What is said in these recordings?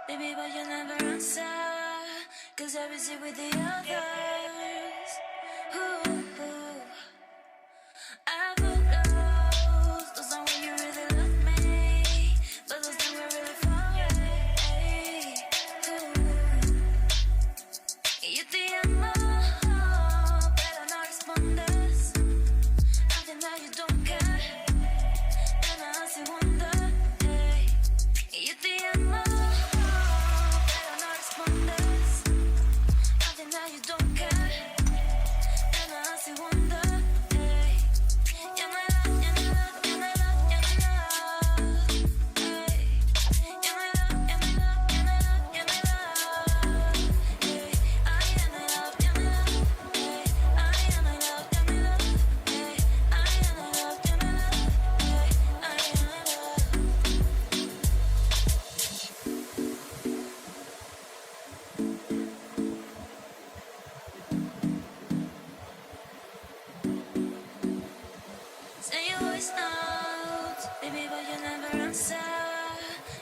Baby, but you never answer, 'cause I was here with the others. Ooh. I put those on when you really love me, but those things were really far away. Y yo te amo, pero no respondes. I think that you don't care, and I still wonder. Y yo te amo, pero no respondes. I think that you don't care, and I still wonder. Say your voice notes, baby, but you never answer,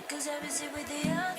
'cause I was here with the others.